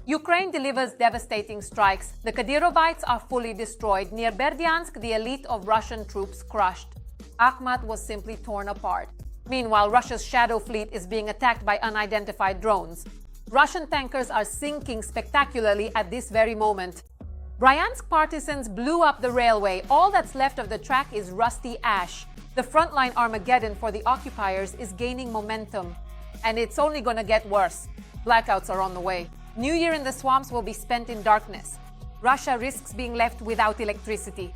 Ukraine delivers devastating strikes. The Kadyrovites are fully destroyed. Near Berdyansk, the elite of Russian troops crushed. Akhmat was simply torn apart. Meanwhile, Russia's shadow fleet is being attacked by unidentified drones. Russian tankers are sinking spectacularly at this very moment. Bryansk partisans blew up the railway. All that's left of the track is rusty ash. The frontline Armageddon for the occupiers is gaining momentum. And it's only going to get worse. Blackouts are on the way. New Year in the swamps will be spent in darkness. Russia risks being left without electricity.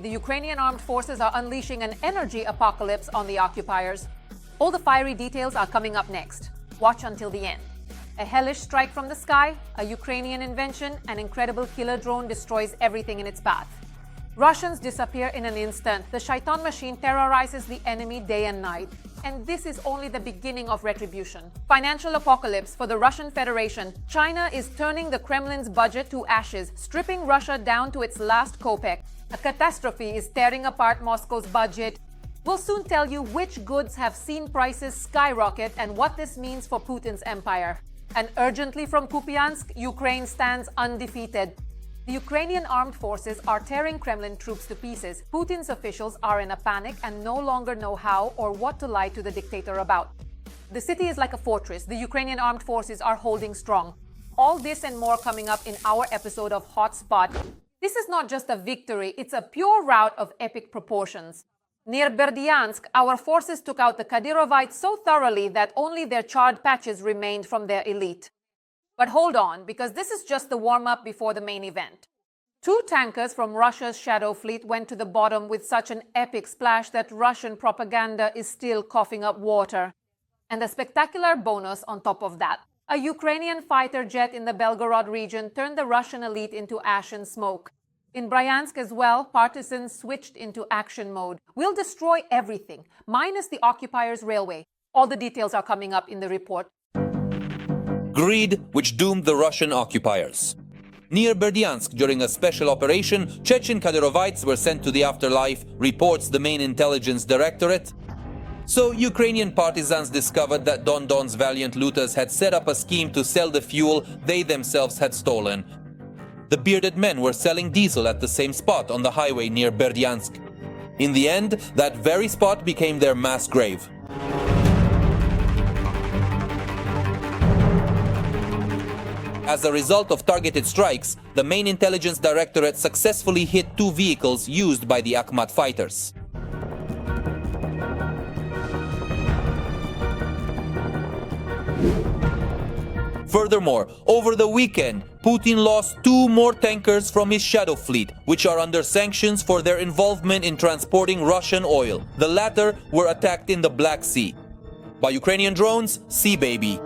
The Ukrainian armed forces are unleashing an energy apocalypse on the occupiers. All the fiery details are coming up next. Watch until the end. A hellish strike from the sky, a Ukrainian invention, an incredible killer drone destroys everything in its path. Russians disappear in an instant. The Shaitan machine terrorizes the enemy day and night. And this is only the beginning of retribution. Financial apocalypse for the Russian Federation. China is turning the Kremlin's budget to ashes, stripping Russia down to its last kopeck. A catastrophe is tearing apart Moscow's budget. We'll soon tell you which goods have seen prices skyrocket and what this means for Putin's empire. And urgently from Kupyansk, Ukraine stands undefeated. The Ukrainian armed forces are tearing Kremlin troops to pieces. Putin's officials are in a panic and no longer know how or what to lie to the dictator about. The city is like a fortress. The Ukrainian armed forces are holding strong. All this and more coming up in our episode of Hotspot. This is not just a victory, it's a pure rout of epic proportions. Near Berdyansk, our forces took out the Kadyrovites so thoroughly that only their charred patches remained from their elite. But hold on, because this is just the warm-up before the main event. 2 tankers from Russia's shadow fleet went to the bottom with such an epic splash that Russian propaganda is still coughing up water. And a spectacular bonus on top of that. A Ukrainian fighter jet in the Belgorod region turned the Russian elite into ash and smoke. In Bryansk as well, partisans switched into action mode. We'll destroy everything, minus the occupiers' railway. All the details are coming up in the report. Greed, which doomed the Russian occupiers. Near Berdyansk, during a special operation, Chechen Kadyrovites were sent to the afterlife, reports the main intelligence directorate. So Ukrainian partisans discovered that Don Don's valiant looters had set up a scheme to sell the fuel they themselves had stolen. The bearded men were selling diesel at the same spot on the highway near Berdyansk. In the end, that very spot became their mass grave. As a result of targeted strikes, the main intelligence directorate successfully hit 2 vehicles used by the Akhmat fighters. Furthermore, over the weekend, Putin lost 2 more tankers from his shadow fleet, which are under sanctions for their involvement in transporting Russian oil. The latter were attacked in the Black Sea by Ukrainian drones, Sea Baby.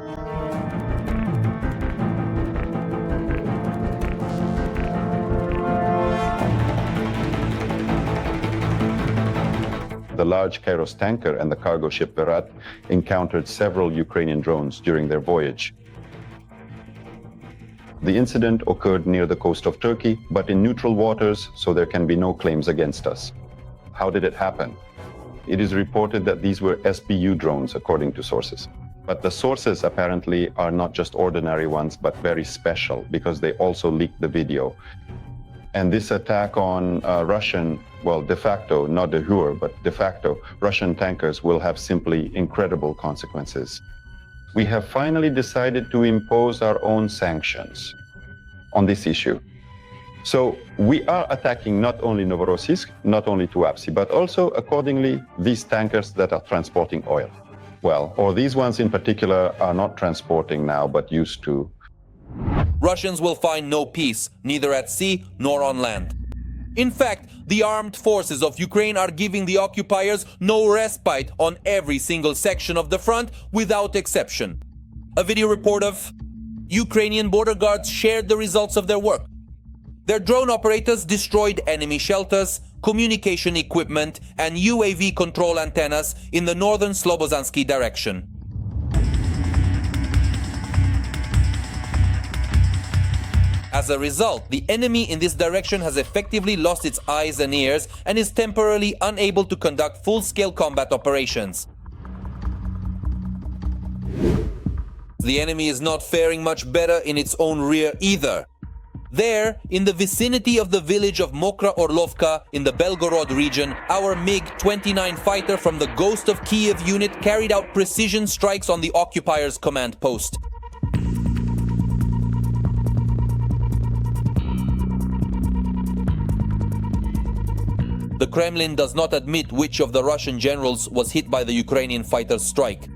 The large Kairos tanker and the cargo ship Berat encountered several Ukrainian drones during their voyage. The incident occurred near the coast of Turkey, but in neutral waters, so there can be no claims against us. How did it happen? It is reported that these were SBU drones, according to sources. But the sources apparently are not just ordinary ones, but very special, because they also leaked the video. And this attack on Russian, well, de facto, not de jure, but de facto, Russian tankers will have simply incredible consequences. We have finally decided to impose our own sanctions on this issue. So we are attacking not only Novorossiysk, not only Tuapse, but also, accordingly, these tankers that are transporting oil. Well, or these ones in particular are not transporting now, but used to. Russians will find no peace, neither at sea nor on land. In fact, the armed forces of Ukraine are giving the occupiers no respite on every single section of the front without exception. A video report of Ukrainian border guards shared the results of their work. Their drone operators destroyed enemy shelters, communication equipment, and UAV control antennas in the northern Slobozansky direction. As a result, the enemy in this direction has effectively lost its eyes and ears and is temporarily unable to conduct full-scale combat operations. The enemy is not faring much better in its own rear either. There, in the vicinity of the village of Mokra Orlovka in the Belgorod region, our MiG-29 fighter from the Ghost of Kiev unit carried out precision strikes on the Occupiers command post. The Kremlin does not admit which of the Russian generals was hit by the Ukrainian fighter's strike.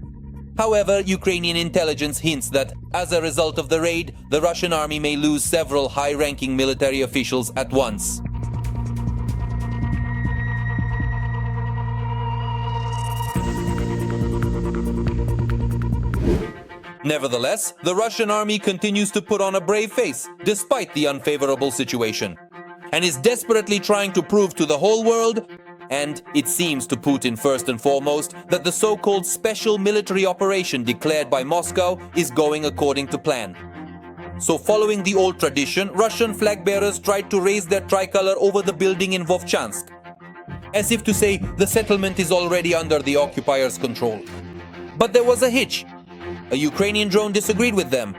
However, Ukrainian intelligence hints that, as a result of the raid, the Russian army may lose several high-ranking military officials at once. Nevertheless, the Russian army continues to put on a brave face, despite the unfavorable situation, and is desperately trying to prove to the whole world, and it seems to Putin first and foremost, that the so-called special military operation declared by Moscow is going according to plan. So following the old tradition, Russian flag bearers tried to raise their tricolor over the building in Vovchansk, as if to say the settlement is already under the occupiers' control. But there was a hitch. A Ukrainian drone disagreed with them.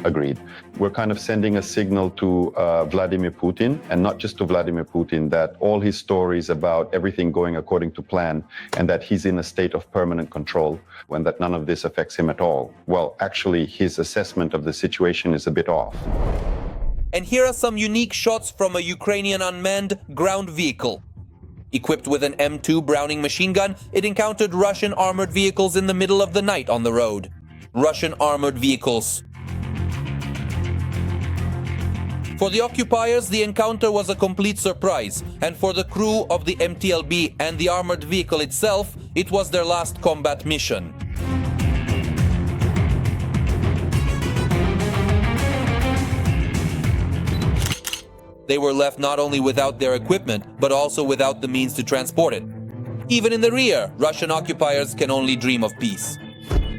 Agreed. We're kind of sending a signal to Vladimir Putin, and not just to Vladimir Putin, that all his stories about everything going according to plan and that he's in a state of permanent control and that none of this affects him at all. Well, actually, his assessment of the situation is a bit off. And here are some unique shots from a Ukrainian unmanned ground vehicle. Equipped with an M2 Browning machine gun, it encountered Russian armored vehicles in the middle of the night on the road. Russian armored vehicles. For the occupiers, the encounter was a complete surprise, and for the crew of the MTLB and the armored vehicle itself, it was their last combat mission. They were left not only without their equipment, but also without the means to transport it. Even in the rear, Russian occupiers can only dream of peace.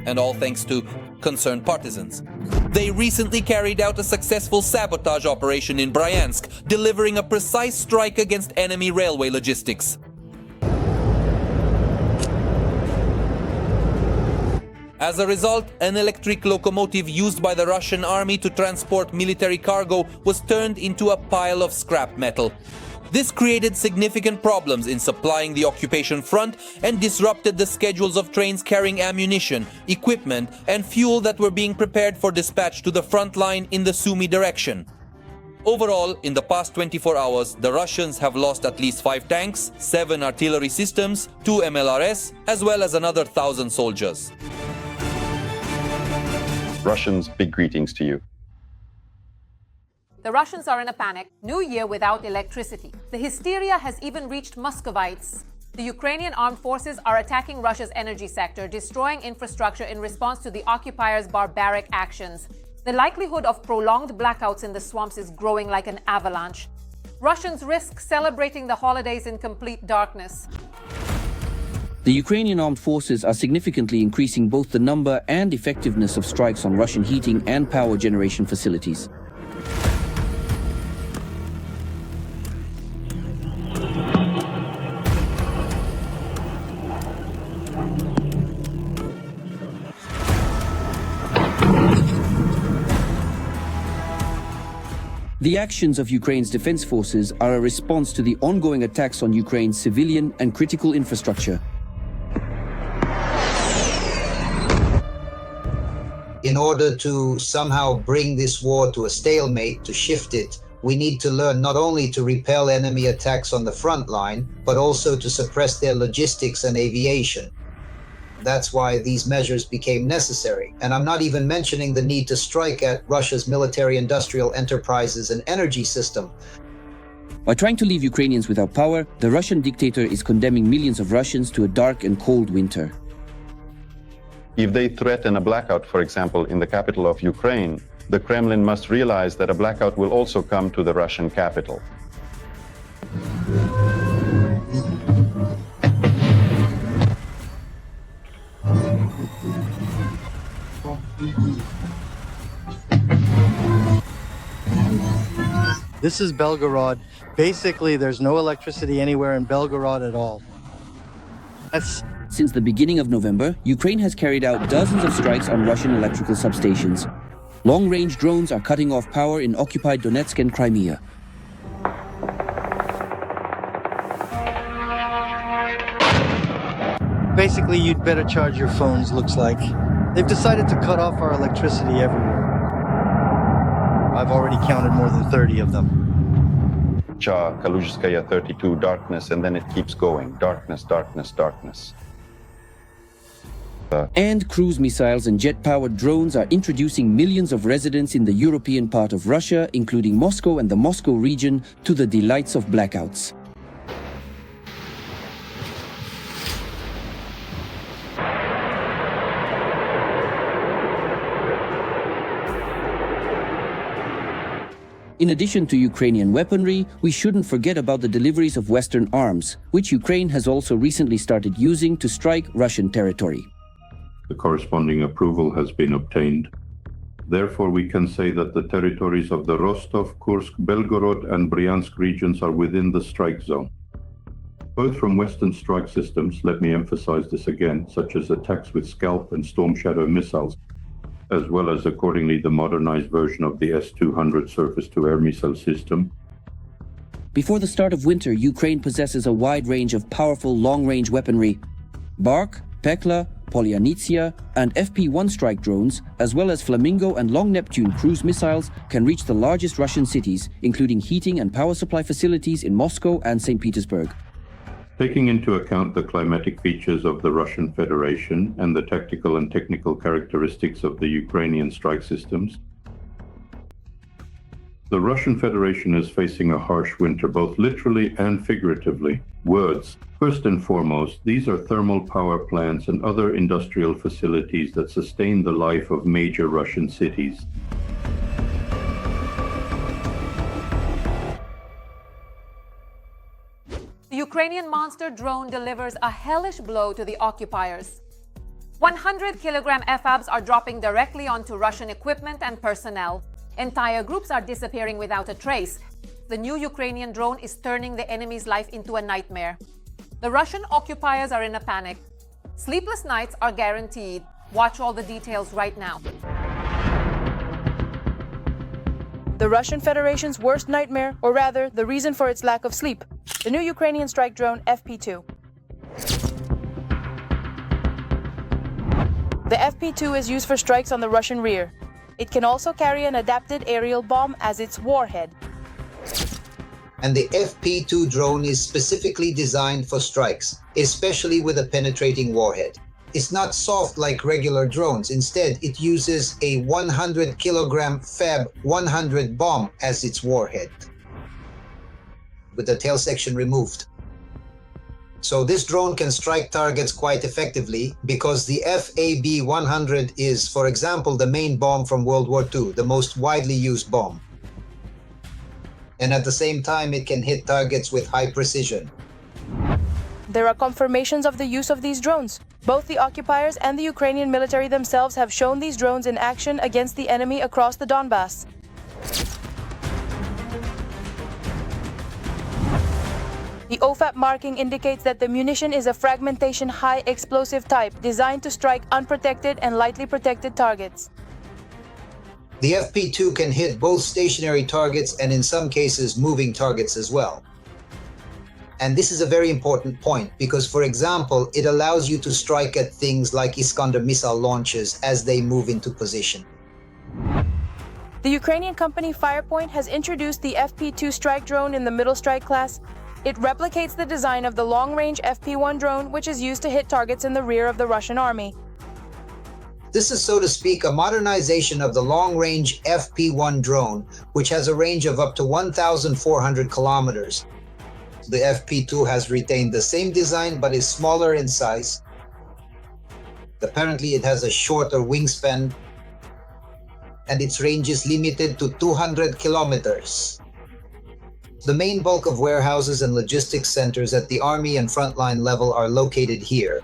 And all thanks to concerned partisans. They recently carried out a successful sabotage operation in Berdyansk, delivering a precise strike against enemy railway logistics. As a result, an electric locomotive used by the Russian army to transport military cargo was turned into a pile of scrap metal. This created significant problems in supplying the occupation front and disrupted the schedules of trains carrying ammunition, equipment, and fuel that were being prepared for dispatch to the front line in the Sumy direction. Overall, in the past 24 hours, the Russians have lost at least 5 tanks, 7 artillery systems, 2 MLRS, as well as another 1,000 soldiers. Russians, big greetings to you. The Russians are in a panic. New year without electricity. The hysteria has even reached Muscovites. The Ukrainian armed forces are attacking Russia's energy sector, destroying infrastructure in response to the occupiers' barbaric actions. The likelihood of prolonged blackouts in the swamps is growing like an avalanche. Russians risk celebrating the holidays in complete darkness. The Ukrainian armed forces are significantly increasing both the number and effectiveness of strikes on Russian heating and power generation facilities. The actions of Ukraine's defense forces are a response to the ongoing attacks on Ukraine's civilian and critical infrastructure. In order to somehow bring this war to a stalemate, to shift it, we need to learn not only to repel enemy attacks on the front line, but also to suppress their logistics and aviation. That's why these measures became necessary. And I'm not even mentioning the need to strike at Russia's military-industrial enterprises and energy system. By trying to leave Ukrainians without power, the Russian dictator is condemning millions of Russians to a dark and cold winter. If they threaten a blackout, for example, in the capital of Ukraine, the Kremlin must realize that a blackout will also come to the Russian capital. This is Belgorod. Basically, there's no electricity anywhere in Belgorod at all. That's Since the beginning of November, Ukraine has carried out dozens of strikes on Russian electrical substations. Long-range drones are cutting off power in occupied Donetsk and Crimea. Basically, you'd better charge your phones, looks like. They've decided to cut off our electricity everywhere. I've already counted more than 30 of them. Cha, Kaluzhskaya 32, darkness, and then it keeps going. Darkness, darkness, darkness. And cruise missiles and jet-powered drones are introducing millions of residents in the European part of Russia, including Moscow and the Moscow region, to the delights of blackouts. In addition to Ukrainian weaponry, we shouldn't forget about the deliveries of Western arms, which Ukraine has also recently started using to strike Russian territory. The corresponding approval has been obtained. Therefore, we can say that the territories of the Rostov, Kursk, Belgorod, and Bryansk regions are within the strike zone. Both from Western strike systems, let me emphasize this again, such as attacks with Scalp and Storm Shadow missiles, as well as accordingly the modernized version of the S-200 surface-to-air missile system. Before the start of winter, Ukraine possesses a wide range of powerful long-range weaponry. Bark, Pekla, Polyanitsia, and FP-1 strike drones, as well as Flamingo and Long Neptune cruise missiles, can reach the largest Russian cities, including heating and power supply facilities in Moscow and St. Petersburg. Taking into account the climatic features of the Russian Federation and the tactical and technical characteristics of the Ukrainian strike systems, the Russian Federation is facing a harsh winter, both literally and figuratively. Words. First and foremost, these are thermal power plants and other industrial facilities that sustain the life of major Russian cities. The Ukrainian monster drone delivers a hellish blow to the occupiers. 100-kilogram FABs are dropping directly onto Russian equipment and personnel. Entire groups are disappearing without a trace. The new Ukrainian drone is turning the enemy's life into a nightmare. The Russian occupiers are in a panic. Sleepless nights are guaranteed. Watch all the details right now. The Russian Federation's worst nightmare, or rather, the reason for its lack of sleep, the new Ukrainian strike drone FP2. The FP2 is used for strikes on the Russian rear. It can also carry an adapted aerial bomb as its warhead. And the FP2 drone is specifically designed for strikes, especially with a penetrating warhead. It's not soft like regular drones. Instead, it uses a 100-kilogram FAB 100 bomb as its warhead, with the tail section removed. So this drone can strike targets quite effectively because the FAB 100 is, for example, the main bomb from World War II, the most widely used bomb. And at the same time, it can hit targets with high precision. There are confirmations of the use of these drones. Both the occupiers and the Ukrainian military themselves have shown these drones in action against the enemy across the Donbass. The OFAP marking indicates that the munition is a fragmentation high explosive type designed to strike unprotected and lightly protected targets. The FP2 can hit both stationary targets and in some cases moving targets as well. And this is a very important point because, for example, it allows you to strike at things like Iskander missile launchers as they move into position. The Ukrainian company Firepoint has introduced the FP2 strike drone in the middle strike class. It replicates the design of the long-range FP1 drone, which is used to hit targets in the rear of the Russian army. This is, so to speak, a modernization of the long-range FP1 drone, which has a range of up to 1,400 kilometers. The FP2 has retained the same design but is smaller in size. Apparently, it has a shorter wingspan, and its range is limited to 200 kilometers. The main bulk of warehouses and logistics centers at the army and frontline level are located here.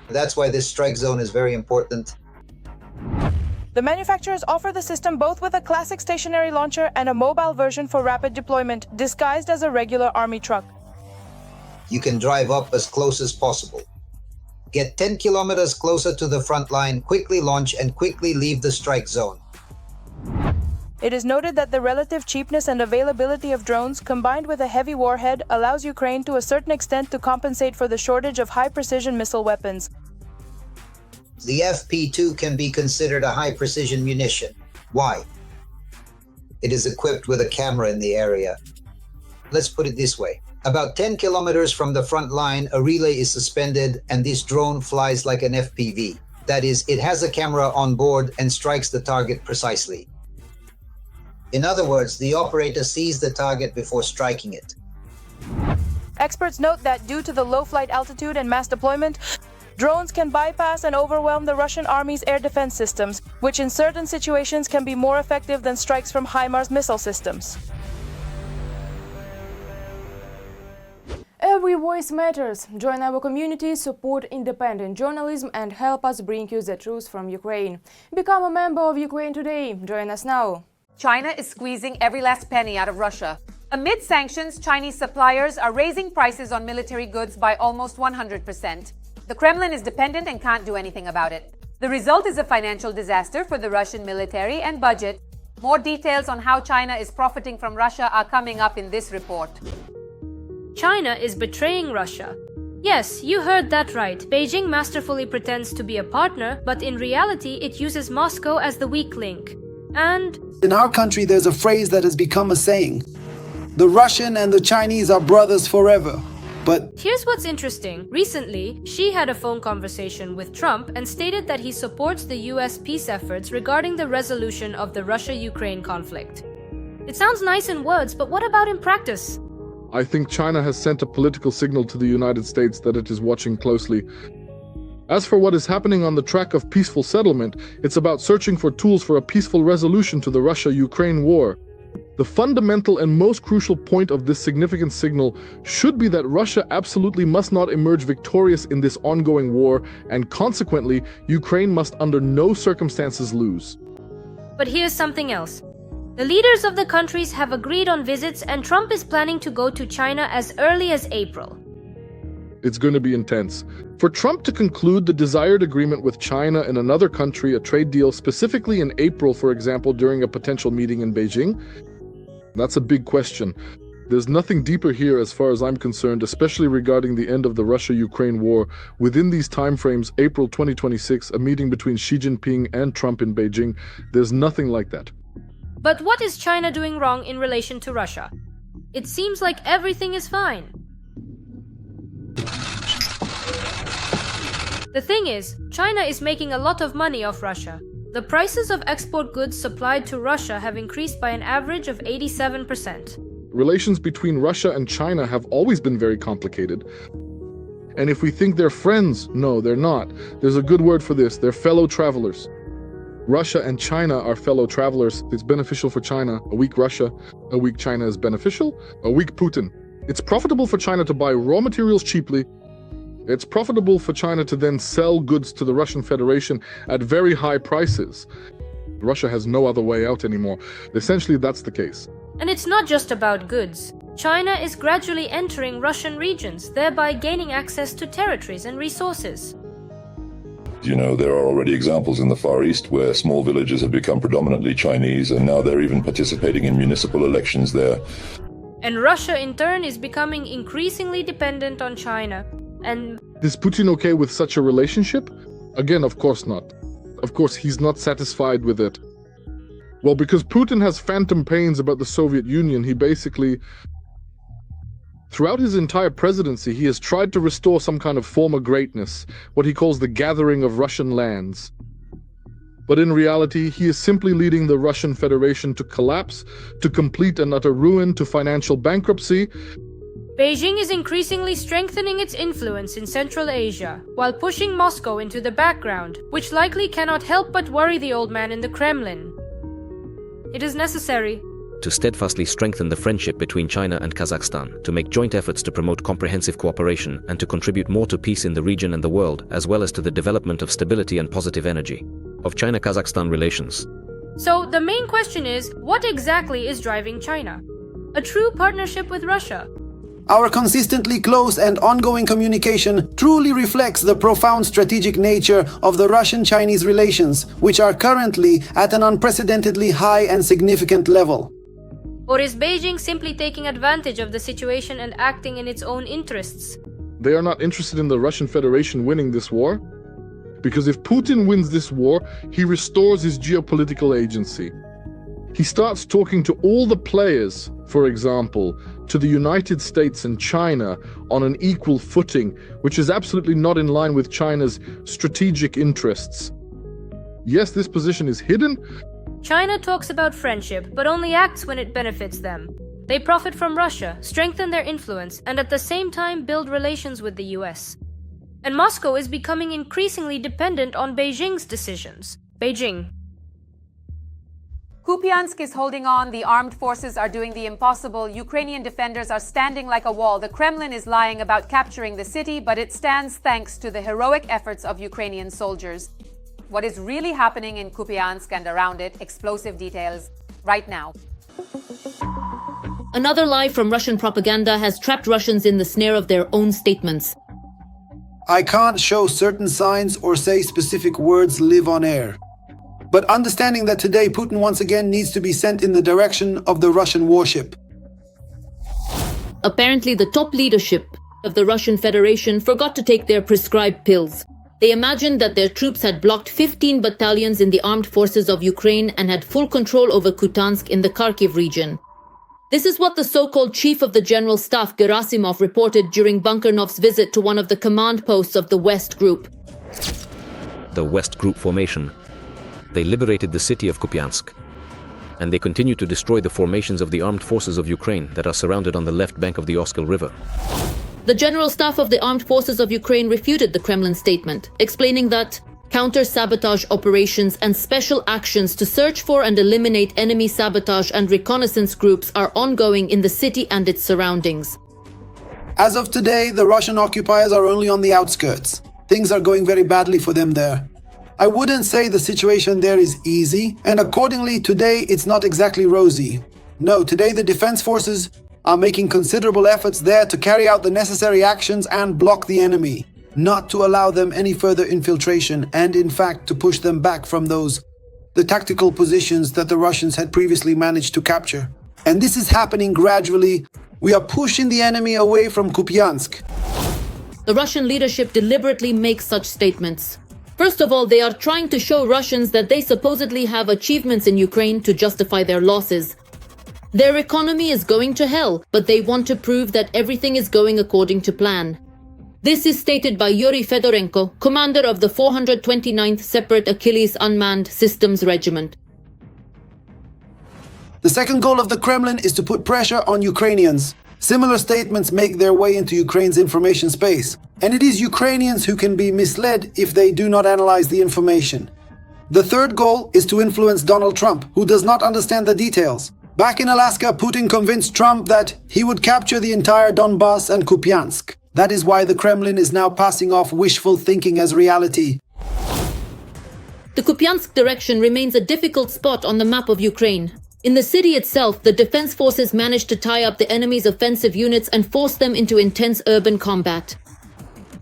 That's why this strike zone is very important. The manufacturers offer the system both with a classic stationary launcher and a mobile version for rapid deployment, disguised as a regular army truck. You can drive up as close as possible. Get 10 kilometers closer to the front line, quickly launch, and quickly leave the strike zone. It is noted that the relative cheapness and availability of drones, combined with a heavy warhead, allows Ukraine to a certain extent to compensate for the shortage of high-precision missile weapons. The FP2 can be considered a high-precision munition. Why? It is equipped with a camera in the area. Let's put it this way. About 10 kilometers from the front line, a relay is suspended and this drone flies like an FPV. That is, it has a camera on board and strikes the target precisely. In other words, the operator sees the target before striking it. Experts note that due to the low flight altitude and mass deployment, drones can bypass and overwhelm the Russian army's air defense systems, which in certain situations can be more effective than strikes from HIMARS missile systems. Every voice matters. Join our community, support independent journalism, and help us bring you the truth from Ukraine. Become a member of Ukraine Today. Join us now. China is squeezing every last penny out of Russia. Amid sanctions, Chinese suppliers are raising prices on military goods by almost 100%. The Kremlin is dependent and can't do anything about it. The result is a financial disaster for the Russian military and budget. More details on how China is profiting from Russia are coming up in this report. China is betraying Russia. Yes, you heard that right. Beijing masterfully pretends to be a partner, but in reality it uses Moscow as the weak link. And in our country, there's a phrase that has become a saying. The Russian and the Chinese are brothers forever. But here's what's interesting. Recently, Xi had a phone conversation with Trump and stated that he supports the US peace efforts regarding the resolution of the Russia-Ukraine conflict. It sounds nice in words, but what about in practice? I think China has sent a political signal to the United States that it is watching closely. As for what is happening on the track of peaceful settlement, it's about searching for tools for a peaceful resolution to the Russia-Ukraine war. The fundamental and most crucial point of this significant signal should be that Russia absolutely must not emerge victorious in this ongoing war, and consequently, Ukraine must under no circumstances lose. But here's something else. The leaders of the countries have agreed on visits, and Trump is planning to go to China as early as April. It's going to be intense. For Trump to conclude the desired agreement with China and another country, a trade deal specifically in April, for example, during a potential meeting in Beijing, that's a big question. There's nothing deeper here as far as I'm concerned, especially regarding the end of the Russia-Ukraine war. Within these timeframes, April 2026, a meeting between Xi Jinping and Trump in Beijing, there's nothing like that. But what is China doing wrong in relation to Russia? It seems like everything is fine. The thing is, China is making a lot of money off Russia. The prices of export goods supplied to Russia have increased by an average of 87%. Relations between Russia and China have always been very complicated. And if we think they're friends, no, they're not. There's a good word for this. They're fellow travelers. Russia and China are fellow travelers. It's beneficial for China. A weak Russia, a weak China is beneficial. A weak Putin. It's profitable for China to buy raw materials cheaply. It's profitable for China to then sell goods to the Russian Federation at very high prices. Russia has no other way out anymore. Essentially, that's the case. And it's not just about goods. China is gradually entering Russian regions, thereby gaining access to territories and resources. You know, there are already examples in the Far East where small villages have become predominantly Chinese, and now they're even participating in municipal elections there. And Russia, in turn, is becoming increasingly dependent on China. And is Putin okay with such a relationship? Again, of course not. Of course, he's not satisfied with it. Well, because Putin has phantom pains about the Soviet Union, he basically, throughout his entire presidency, he has tried to restore some kind of former greatness, what he calls the gathering of Russian lands. But in reality, he is simply leading the Russian Federation to collapse, to complete and utter ruin, to financial bankruptcy. Beijing is increasingly strengthening its influence in Central Asia, while pushing Moscow into the background, which likely cannot help but worry the old man in the Kremlin. It is necessary to steadfastly strengthen the friendship between China and Kazakhstan, to make joint efforts to promote comprehensive cooperation and to contribute more to peace in the region and the world, as well as to the development of stability and positive energy of China-Kazakhstan relations. So the main question is, what exactly is driving China? A true partnership with Russia? Our consistently close and ongoing communication truly reflects the profound strategic nature of the Russian-Chinese relations, which are currently at an unprecedentedly high and significant level. Or is Beijing simply taking advantage of the situation and acting in its own interests? They are not interested in the Russian Federation winning this war, because if Putin wins this war, he restores his geopolitical agency. He starts talking to all the players, for example, to the United States and China on an equal footing, which is absolutely not in line with China's strategic interests. Yes, this position is hidden. China talks about friendship, but only acts when it benefits them. They profit from Russia, strengthen their influence, and at the same time build relations with the US. And Moscow is becoming increasingly dependent on Beijing's decisions. Beijing. Kupyansk is holding on, the armed forces are doing the impossible, Ukrainian defenders are standing like a wall, the Kremlin is lying about capturing the city, but it stands thanks to the heroic efforts of Ukrainian soldiers. What is really happening in Kupyansk and around it, explosive details, right now. Another lie from Russian propaganda has trapped Russians in the snare of their own statements. I can't show certain signs or say specific words live on air. But understanding that today Putin once again needs to be sent in the direction of the Russian warship. Apparently, the top leadership of the Russian Federation forgot to take their prescribed pills. They imagined that their troops had blocked 15 battalions in the armed forces of Ukraine and had full control over Kupyansk in the Kharkiv region. This is what the so-called chief of the General Staff, Gerasimov, reported during Bunkernov's visit to one of the command posts of the West Group. The West Group formation. They liberated the city of Kupyansk, and they continue to destroy the formations of the armed forces of Ukraine that are surrounded on the left bank of the Oskil River. The General Staff of the Armed Forces of Ukraine refuted the Kremlin statement, explaining that counter-sabotage operations and special actions to search for and eliminate enemy sabotage and reconnaissance groups are ongoing in the city and its surroundings. As of today, the Russian occupiers are only on the outskirts. Things are going very badly for them there. I wouldn't say the situation there is easy, and accordingly, today it's not exactly rosy. No, today the defense forces are making considerable efforts there to carry out the necessary actions and block the enemy, not to allow them any further infiltration, and in fact to push them back from the tactical positions that the Russians had previously managed to capture. And this is happening gradually. We are pushing the enemy away from Kupyansk. The Russian leadership deliberately makes such statements. First of all, they are trying to show Russians that they supposedly have achievements in Ukraine to justify their losses. Their economy is going to hell, but they want to prove that everything is going according to plan. This is stated by Yuri Fedorenko, commander of the 429th Separate Achilles Unmanned Systems Regiment. The second goal of the Kremlin is to put pressure on Ukrainians. Similar statements make their way into Ukraine's information space, and it is Ukrainians who can be misled if they do not analyze the information. The third goal is to influence Donald Trump, who does not understand the details. Back in Alaska, Putin convinced Trump that he would capture the entire Donbass and Kupyansk. That is why the Kremlin is now passing off wishful thinking as reality. The Kupyansk direction remains a difficult spot on the map of Ukraine. In the city itself, the defense forces managed to tie up the enemy's offensive units and force them into intense urban combat.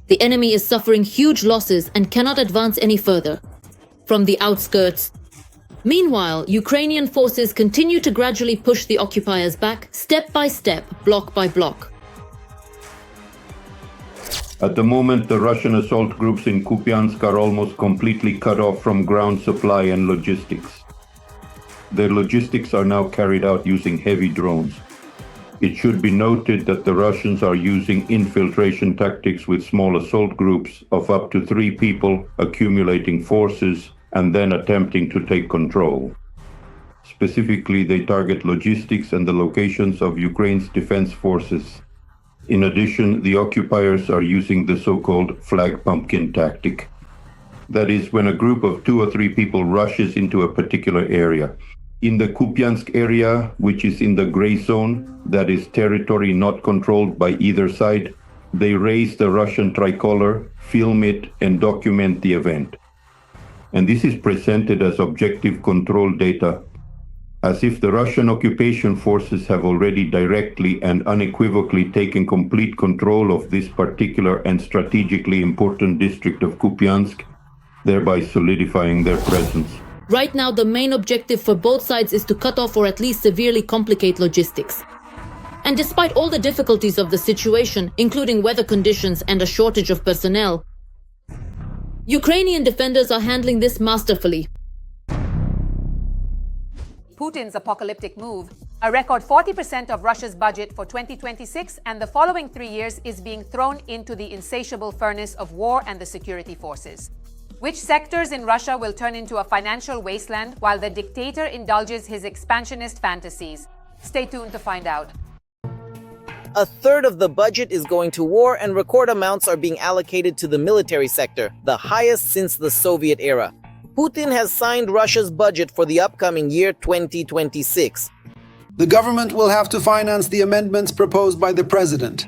The enemy is suffering huge losses and cannot advance any further. From the outskirts. Meanwhile, Ukrainian forces continue to gradually push the occupiers back, step by step, block by block. At the moment, the Russian assault groups in Kupyansk are almost completely cut off from ground supply and logistics. Their logistics are now carried out using heavy drones. It should be noted that the Russians are using infiltration tactics with small assault groups of up to 3 people, accumulating forces and then attempting to take control. Specifically, they target logistics and the locations of Ukraine's defense forces. In addition, the occupiers are using the so-called flag pumpkin tactic. That is, when a group of 2 or 3 people rushes into a particular area. In the Kupyansk area, which is in the gray zone, that is territory not controlled by either side, they raise the Russian tricolor, film it, and document the event. And this is presented as objective control data. as if the Russian occupation forces have already directly and unequivocally taken complete control of this particular and strategically important district of Kupyansk, thereby solidifying their presence. Right now, the main objective for both sides is to cut off or at least severely complicate logistics. And despite all the difficulties of the situation, including weather conditions and a shortage of personnel, Ukrainian defenders are handling this masterfully. Putin's apocalyptic move, a record 40% of Russia's budget for 2026 and the following 3 years is being thrown into the insatiable furnace of war and the security forces. Which sectors in Russia will turn into a financial wasteland while the dictator indulges his expansionist fantasies? Stay tuned to find out. A third of the budget is going to war and record amounts are being allocated to the military sector, the highest since the Soviet era. Putin has signed Russia's budget for the upcoming year 2026. The government will have to finance the amendments proposed by the president.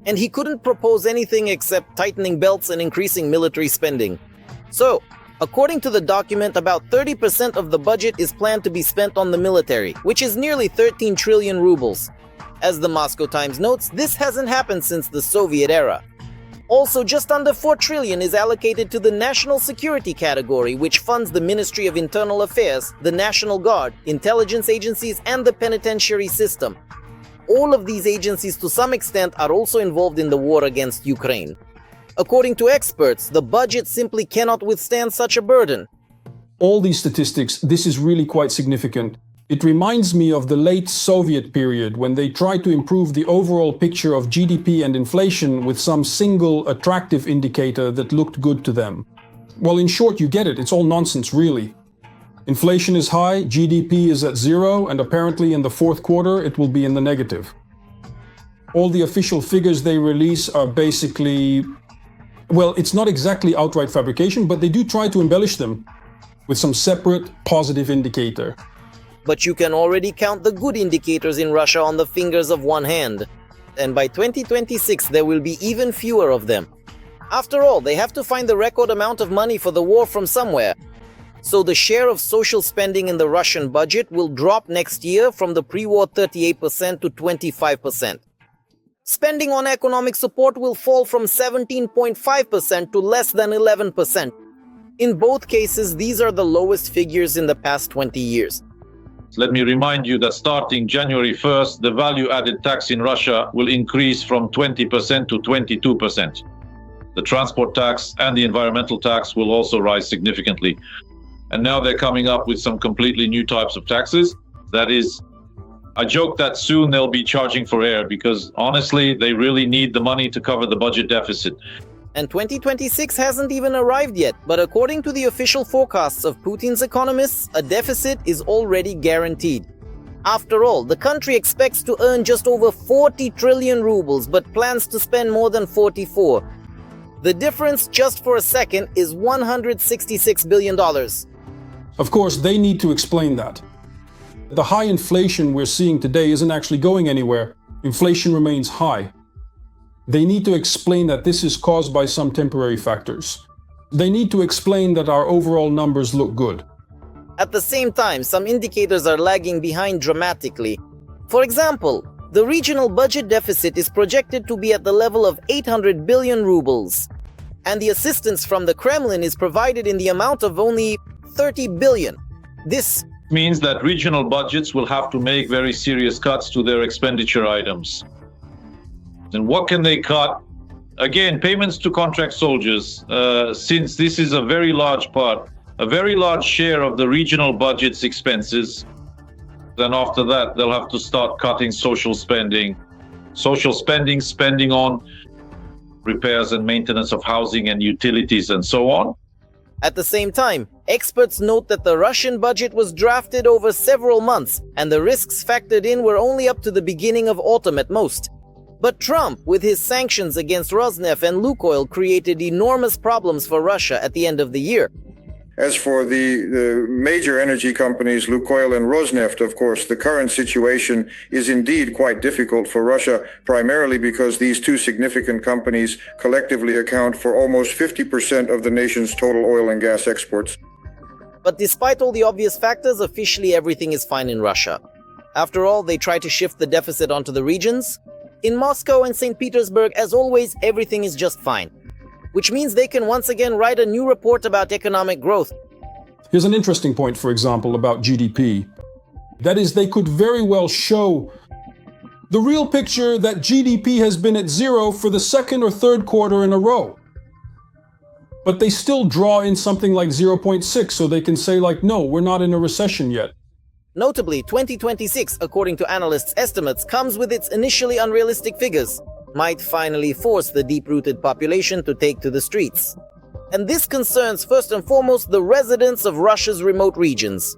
And he couldn't propose anything except tightening belts and increasing military spending. So, according to the document, about 30% of the budget is planned to be spent on the military, which is nearly 13 trillion rubles. As the Moscow Times notes, this hasn't happened since the Soviet era. Also, just under 4 trillion is allocated to the national security category, which funds the Ministry of Internal Affairs, the National Guard, intelligence agencies, and the penitentiary system. All of these agencies, to some extent, are also involved in the war against Ukraine. According to experts, the budget simply cannot withstand such a burden. All these statistics, this is really quite significant. It reminds me of the late Soviet period when they tried to improve the overall picture of GDP and inflation with some single attractive indicator that looked good to them. Well, in short, you get it. It's all nonsense, really. Inflation is high, GDP is at 0, and apparently in the fourth quarter it will be in the negative. All the official figures they release are basically, well, it's not exactly outright fabrication, but they do try to embellish them with some separate positive indicator. But you can already count the good indicators in Russia on the fingers of one hand. And by 2026 there will be even fewer of them. After all, they have to find the record amount of money for the war from somewhere. So the share of social spending in the Russian budget will drop next year from the pre-war 38% to 25%. Spending on economic support will fall from 17.5% to less than 11%. In both cases, these are the lowest figures in the past 20 years. Let me remind you that starting January 1st, the value-added tax in Russia will increase from 20% to 22%. The transport tax and the environmental tax will also rise significantly. And now they're coming up with some completely new types of taxes. That is, I joke that soon they'll be charging for air because honestly, they really need the money to cover the budget deficit. And 2026 hasn't even arrived yet, but according to the official forecasts of Putin's economists, a deficit is already guaranteed. After all, the country expects to earn just over 40 trillion rubles, but plans to spend more than 44. The difference, just for a second, is $166 billion. Of course, they need to explain that. The high inflation we're seeing today isn't actually going anywhere. Inflation remains high. They need to explain that this is caused by some temporary factors. They need to explain that our overall numbers look good. At the same time, some indicators are lagging behind dramatically. For example, the regional budget deficit is projected to be at the level of 800 billion rubles. And the assistance from the Kremlin is provided in the amount of only 30 billion. This means that regional budgets will have to make very serious cuts to their expenditure items. And what can they cut? Again, payments to contract soldiers, since this is a very large part, a very large share of the regional budget's expenses. Then after that, they'll have to start cutting social spending. Spending on repairs and maintenance of housing and utilities and so on. At the same time, experts note that the Russian budget was drafted over several months, and the risks factored in were only up to the beginning of autumn at most. But Trump, with his sanctions against Rosneft and Lukoil, created enormous problems for Russia at the end of the year. As for the major energy companies, Lukoil and Rosneft, of course, the current situation is indeed quite difficult for Russia, primarily because these two significant companies collectively account for almost 50% of the nation's total oil and gas exports. But despite all the obvious factors, officially everything is fine in Russia. After all, they try to shift the deficit onto the regions. In Moscow and St. Petersburg, as always, everything is just fine. Which means they can once again write a new report about economic growth. Here's an interesting point, for example, about GDP. That is, they could very well show the real picture that GDP has been at zero for the second or third quarter in a row. But they still draw in something like 0.6, so they can say, like, no, we're not in a recession yet. Notably, 2026, according to analysts' estimates, comes with its initially unrealistic figures, might finally force the deep-rooted population to take to the streets. And this concerns first and foremost the residents of Russia's remote regions.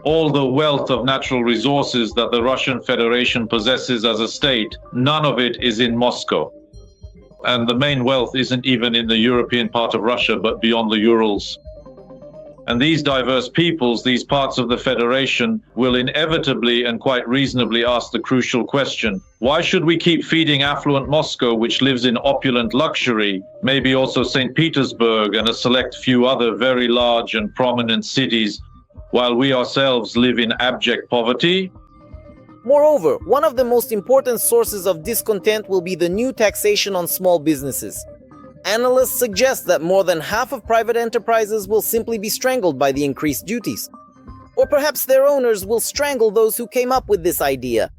All the wealth of natural resources that the Russian Federation possesses as a state, none of it is in Moscow. And the main wealth isn't even in the European part of Russia, but beyond the Urals. And these diverse peoples, these parts of the Federation, will inevitably and quite reasonably ask the crucial question: why should we keep feeding affluent Moscow, which lives in opulent luxury, maybe also St. Petersburg and a select few other very large and prominent cities, while we ourselves live in abject poverty? Moreover, one of the most important sources of discontent will be the new taxation on small businesses. Analysts suggest that more than half of private enterprises will simply be strangled by the increased duties. Or perhaps their owners will strangle those who came up with this idea,